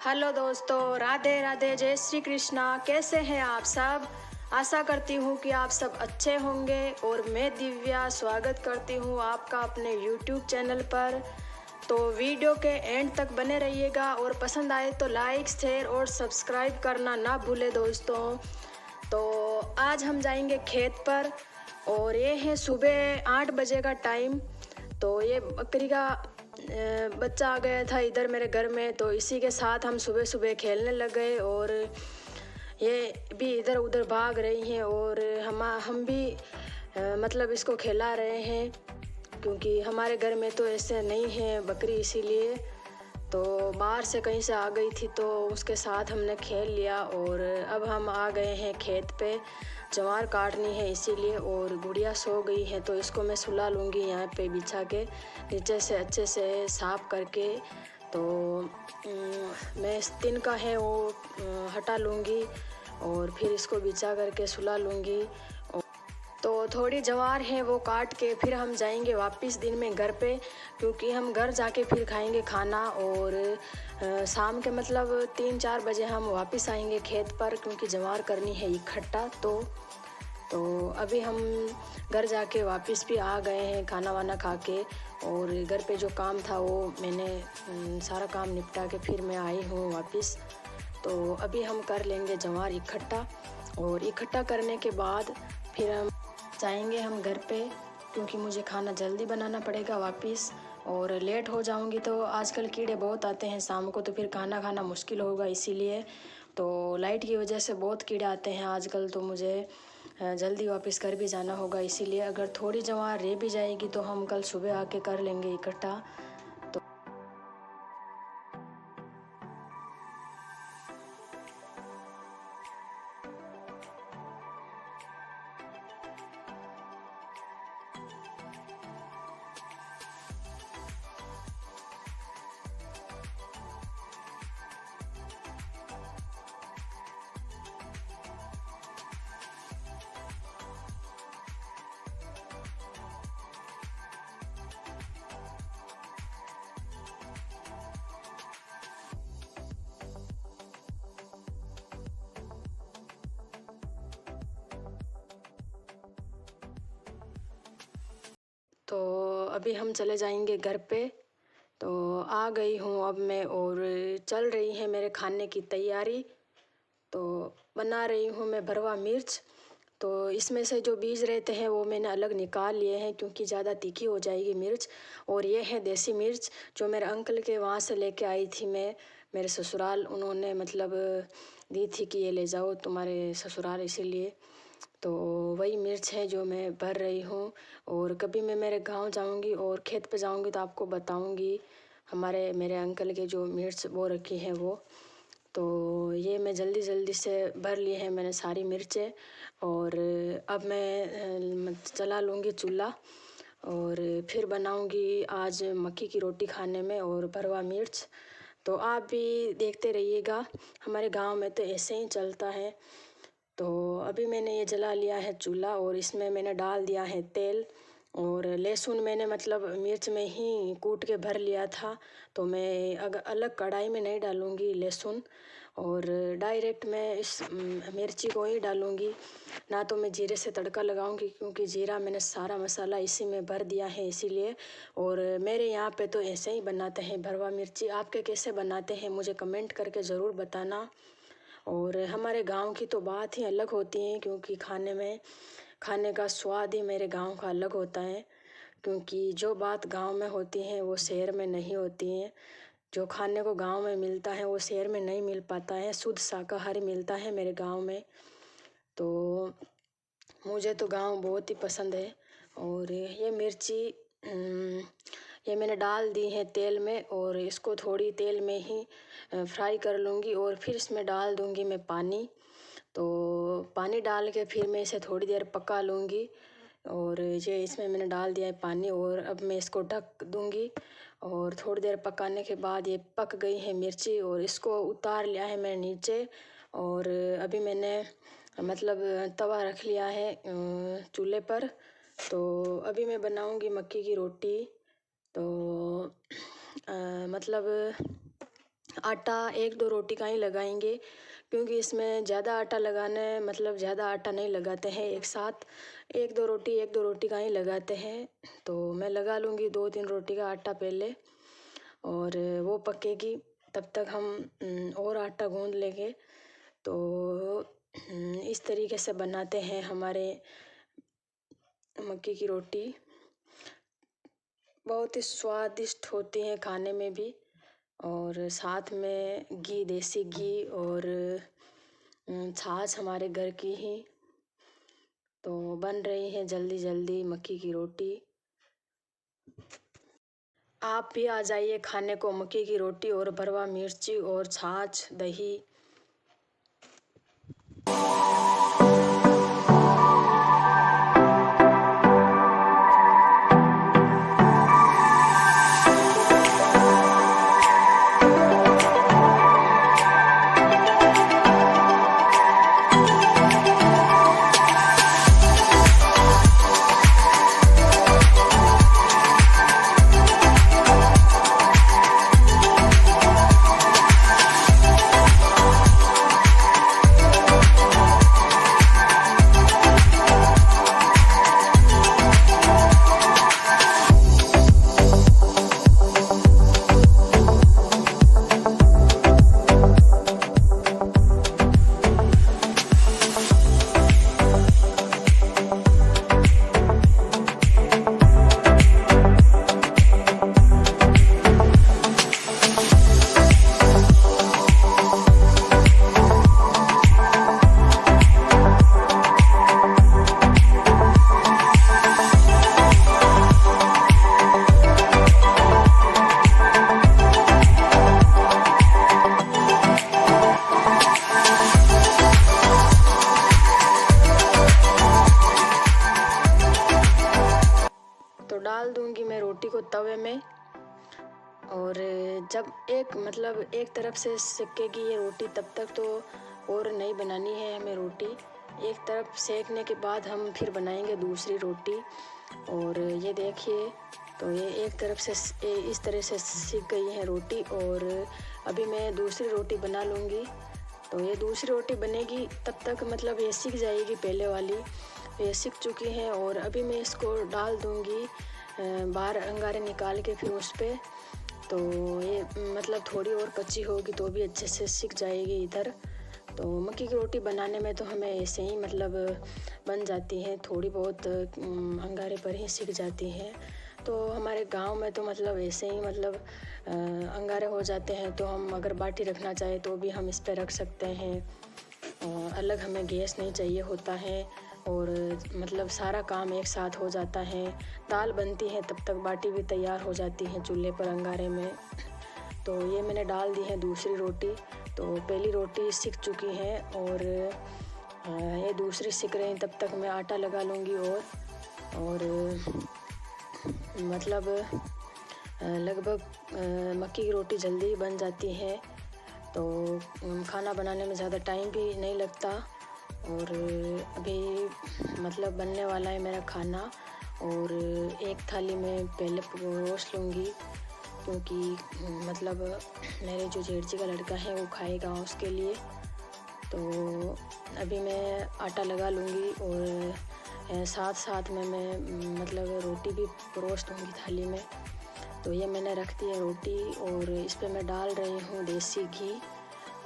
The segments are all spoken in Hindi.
हेलो दोस्तों, राधे राधे, जय श्री कृष्णा। कैसे हैं आप सब? आशा करती हूँ कि आप सब अच्छे होंगे। और मैं दिव्या स्वागत करती हूँ आपका अपने YouTube चैनल पर। तो वीडियो के एंड तक बने रहिएगा और पसंद आए तो लाइक, शेयर और सब्सक्राइब करना ना भूलें दोस्तों। तो आज हम जाएंगे खेत पर और ये है सुबह 8 बजे का टाइम। तो ये बकरी का बच्चा आ गया था इधर मेरे घर में, तो इसी के साथ हम सुबह सुबह खेलने लग गए और ये भी इधर उधर भाग रही हैं और हम भी मतलब इसको खिला रहे हैं, क्योंकि हमारे घर में तो ऐसे नहीं है बकरी, इसीलिए तो बाहर से कहीं से आ गई थी तो उसके साथ हमने खेल लिया। और अब हम आ गए हैं खेत पे, ज्वार काटनी है इसीलिए। और गुड़िया सो गई है तो इसको मैं सुला लूँगी यहाँ पे बिछा के, नीचे से अच्छे से साफ करके। तो मैं इस दिन का है वो हटा लूँगी और फिर इसको बिछा करके सुला लूँगी। तो थोड़ी ज्वार है वो काट के फिर हम जाएंगे वापस दिन में घर पे, क्योंकि हम घर जाके फिर खाएंगे खाना। और शाम के मतलब 3-4 बजे हम वापस आएंगे खेत पर, क्योंकि ज्वार करनी है इकट्ठा। तो अभी हम घर जाके वापस भी आ गए हैं खाना वाना खा के। और घर पे जो काम था वो मैंने सारा काम निपटा के फिर मैं आई हूँ वापस। तो अभी हम कर लेंगे ज्वार इकट्ठा, और इकट्ठा करने के बाद फिर हम जाएंगे हम घर पे, क्योंकि मुझे खाना जल्दी बनाना पड़ेगा वापस। और लेट हो जाऊंगी तो आजकल कीड़े बहुत आते हैं शाम को, तो फिर खाना खाना मुश्किल होगा, इसीलिए। तो लाइट की वजह से बहुत कीड़े आते हैं आजकल, तो मुझे जल्दी वापस कर भी जाना होगा, इसीलिए अगर थोड़ी ज्वार रह भी जाएगी तो हम कल सुबह आके कर लेंगे इकट्ठा। तो अभी हम चले जाएंगे घर पे। तो आ गई हूँ अब मैं, और चल रही है मेरे खाने की तैयारी। तो बना रही हूँ मैं भरवा मिर्च। तो इसमें से जो बीज रहते हैं वो मैंने अलग निकाल लिए हैं, क्योंकि ज़्यादा तीखी हो जाएगी मिर्च। और ये है देसी मिर्च जो मेरे अंकल के वहाँ से लेके आई थी मैं, मेरे ससुराल। उन्होंने मतलब दी थी कि ये ले जाओ तुम्हारे ससुराल, इसीलिए। तो वही मिर्च है जो मैं भर रही हूँ। और कभी मैं मेरे गांव जाऊँगी और खेत पे जाऊँगी तो आपको बताऊँगी मेरे अंकल के जो मिर्च वो रखी हैं वो। तो ये मैं जल्दी जल्दी से भर ली है मैंने सारी मिर्चें। और अब मैं चला लूँगी चूल्हा, और फिर बनाऊँगी आज मक्की की रोटी खाने में और भरवा मिर्च। तो आप भी देखते रहिएगा, हमारे गांव में तो ऐसे ही चलता है। तो अभी मैंने ये जला लिया है चूल्हा, और इसमें मैंने डाल दिया है तेल। और लहसुन मैंने मतलब मिर्च में ही कूट के भर लिया था, तो मैं अलग कढ़ाई में नहीं डालूँगी लहसुन, और डायरेक्ट मैं इस मिर्ची को ही डालूँगी। ना तो मैं जीरे से तड़का लगाऊंगी, क्योंकि जीरा मैंने सारा मसाला इसी में भर दिया है, इसीलिए। और मेरे यहाँ पे तो ऐसे ही बनाते हैं भरवा मिर्ची। आपके कैसे बनाते हैं मुझे कमेंट करके ज़रूर बताना। और हमारे गांव की तो बात ही अलग होती है, क्योंकि खाने का स्वाद ही मेरे गांव का अलग होता है। क्योंकि जो बात गांव में होती है वो शहर में नहीं होती है। जो खाने को गांव में मिलता है वो शहर में नहीं मिल पाता है। शुद्ध शाकाहारी मिलता है मेरे गांव में। तो मुझे तो गांव बहुत ही पसंद है। और ये मिर्ची ये मैंने डाल दी है तेल में, और इसको थोड़ी तेल में ही फ्राई कर लूँगी। और फिर इसमें डाल दूँगी मैं पानी। तो पानी डाल के फिर मैं इसे थोड़ी देर पका लूँगी। और ये इसमें मैंने डाल दिया है पानी, और अब मैं इसको ढक दूँगी। और थोड़ी देर पकाने के बाद ये पक गई है मिर्ची, और इसको उतार लिया है मैंने नीचे। और अभी मैंने मतलब तवा रख लिया है चूल्हे पर। तो अभी मैं बनाऊँगी मक्की की रोटी। तो मतलब आटा 1-2 रोटी का ही लगाएंगे, क्योंकि इसमें ज़्यादा आटा लगाने मतलब ज़्यादा आटा नहीं लगाते हैं एक साथ, 1-2 रोटी का ही लगाते हैं। तो मैं लगा लूँगी 2-3 रोटी का आटा पहले, और वो पकेगी तब तक हम और आटा गूँध लेंगे। तो इस तरीके से बनाते हैं हमारे मक्की की रोटी। बहुत ही स्वादिष्ट होती हैं खाने में भी, और साथ में घी, देसी घी और छाछ हमारे घर की ही। तो बन रही है जल्दी जल्दी मक्की की रोटी। आप भी आ जाइए खाने को मक्की की रोटी और भरवा मिर्ची और छाछ दही। तो डाल दूंगी मैं रोटी को तवे में, और जब एक तरफ से सिकेगी ये रोटी तब तक तो और नहीं बनानी है हमें रोटी। एक तरफ सेकने के बाद हम फिर बनाएंगे दूसरी रोटी। और ये देखिए, तो ये एक तरफ से इस तरह से सिक गई है रोटी, और अभी मैं दूसरी रोटी बना लूँगी। तो ये दूसरी रोटी बनेगी तब तक मतलब ये सिक जाएगी पहले वाली, ये सिक चुकी है। और अभी मैं इसको डाल दूँगी बाहर अंगारे निकाल के फिर उस पर। तो ये मतलब थोड़ी और कच्ची होगी तो भी अच्छे से सिक जाएगी इधर। तो मक्की की रोटी बनाने में तो हमें ऐसे ही मतलब बन जाती है, थोड़ी बहुत अंगारे पर ही सिक जाती है। तो हमारे गांव में तो मतलब ऐसे ही मतलब अंगारे हो जाते हैं, तो हम अगर बाटी रखना चाहे तो भी हम इस पर रख सकते हैं। अलग हमें गैस नहीं चाहिए होता है, और मतलब सारा काम एक साथ हो जाता है। दाल बनती है तब तक बाटी भी तैयार हो जाती है चूल्हे पर अंगारे में। तो ये मैंने डाल दी है दूसरी रोटी। तो पहली रोटी सिक चुकी है, और ये दूसरी सिक रही, तब तक मैं आटा लगा लूँगी। और मतलब लगभग मक्की की रोटी जल्दी ही बन जाती है। तो खाना बनाने में ज़्यादा टाइम भी नहीं लगता। और अभी मतलब बनने वाला है मेरा खाना, और एक थाली में पहले परोस लूँगी, क्योंकि मतलब मेरे जो जेठ जी का लड़का है वो खाएगा उसके लिए। तो अभी मैं आटा लगा लूँगी, और साथ साथ में मैं मतलब रोटी भी परोस दूँगी थाली में। तो ये मैंने रख दी है रोटी, और इस पर मैं डाल रही हूँ देसी घी,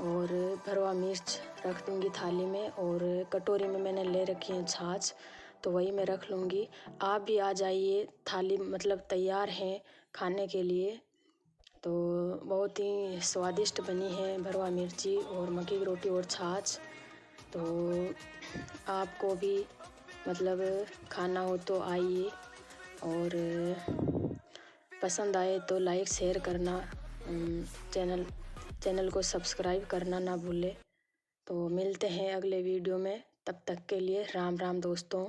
और भरवा मिर्च रख दूँगी थाली में। और कटोरी में मैंने ले रखी है छाछ, तो वही मैं रख लूँगी। आप भी आ जाइए, थाली मतलब तैयार है खाने के लिए। तो बहुत ही स्वादिष्ट बनी है भरवा मिर्ची और मक्की की रोटी और छाछ। तो आपको भी मतलब खाना हो तो आइए, और पसंद आए तो लाइक शेयर करना, चैनल को सब्सक्राइब करना ना भूलें। तो मिलते हैं अगले वीडियो में, तब तक के लिए राम राम दोस्तों।